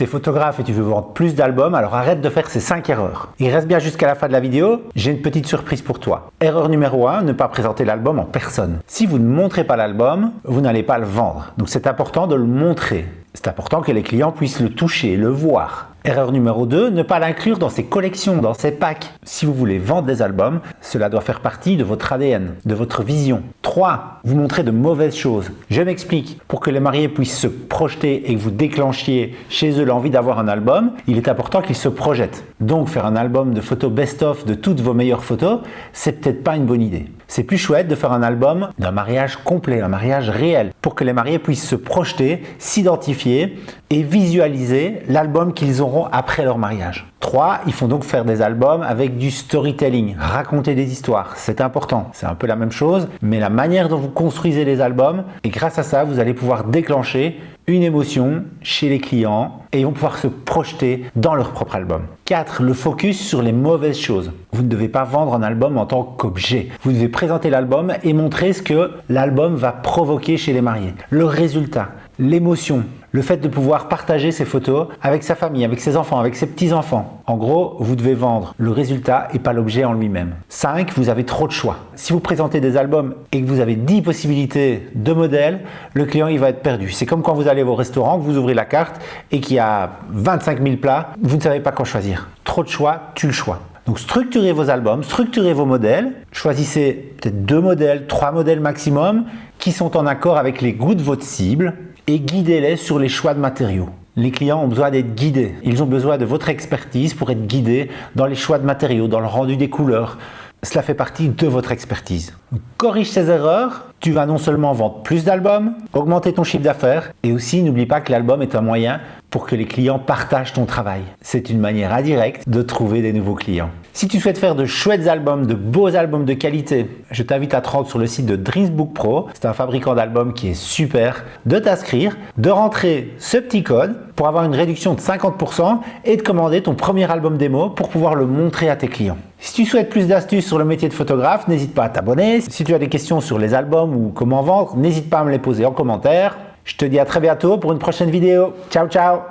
Tu es photographe et tu veux vendre plus d'albums, alors arrête de faire ces 5 erreurs. Il reste bien jusqu'à la fin de la vidéo, j'ai une petite surprise pour toi. Erreur numéro 1, ne pas présenter l'album en personne. Si vous ne montrez pas l'album, vous n'allez pas le vendre. Donc c'est important de le montrer. C'est important que les clients puissent le toucher, le voir. Erreur numéro 2, ne pas l'inclure dans ses collections, dans ses packs. Si vous voulez vendre des albums, cela doit faire partie de votre ADN, de votre vision. 3, vous montrez de mauvaises choses. Je m'explique. Pour que les mariés puissent se projeter et que vous déclenchiez chez eux l'envie d'avoir un album, il est important qu'ils se projettent. Donc faire un album de photos best-of de toutes vos meilleures photos, c'est peut-être pas une bonne idée. C'est plus chouette de faire un album d'un mariage complet, un mariage réel, pour que les mariés puissent se projeter, s'identifier et visualiser l'album qu'ils auront après leur mariage. 3, il faut donc faire des albums avec du storytelling, raconter des histoires, c'est important. C'est un peu la même chose, mais la manière dont vous construisez les albums, et grâce à ça, vous allez pouvoir déclencher une émotion chez les clients et ils vont pouvoir se projeter dans leur propre album. 4, le focus sur les mauvaises choses. Vous ne devez pas vendre un album en tant qu'objet. Vous devez présenter l'album et montrer ce que l'album va provoquer chez les mariés. Le résultat, l'émotion, le fait de pouvoir partager ses photos avec sa famille, avec ses enfants, avec ses petits-enfants. En gros, vous devez vendre le résultat et pas l'objet en lui-même. 5, vous avez trop de choix. Si vous présentez des albums et que vous avez 10 possibilités de modèles, le client il va être perdu. C'est comme quand vous allez au restaurant, que vous ouvrez la carte et qu'il y a 25 000 plats, vous ne savez pas quoi choisir. Trop de choix, tue le choix. Donc structurez vos albums, structurez vos modèles, choisissez peut-être 2 modèles, 3 modèles maximum qui sont en accord avec les goûts de votre cible et guidez-les sur les choix de matériaux. Les clients ont besoin d'être guidés. Ils ont besoin de votre expertise pour être guidés dans les choix de matériaux, dans le rendu des couleurs. Cela fait partie de votre expertise. Corrige ces erreurs, tu vas non seulement vendre plus d'albums, augmenter ton chiffre d'affaires et aussi n'oublie pas que l'album est un moyen pour que les clients partagent ton travail. C'est une manière indirecte de trouver des nouveaux clients. Si tu souhaites faire de chouettes albums, de beaux albums de qualité, je t'invite à te rendre sur le site de Dreamsbook Pro. C'est un fabricant d'albums qui est super, de t'inscrire, de rentrer ce petit code pour avoir une réduction de 50% et de commander ton premier album démo pour pouvoir le montrer à tes clients. Si tu souhaites plus d'astuces sur le métier de photographe, n'hésite pas à t'abonner. Si tu as des questions sur les albums ou comment vendre, n'hésite pas à me les poser en commentaire. Je te dis à très bientôt pour une prochaine vidéo. Ciao, ciao!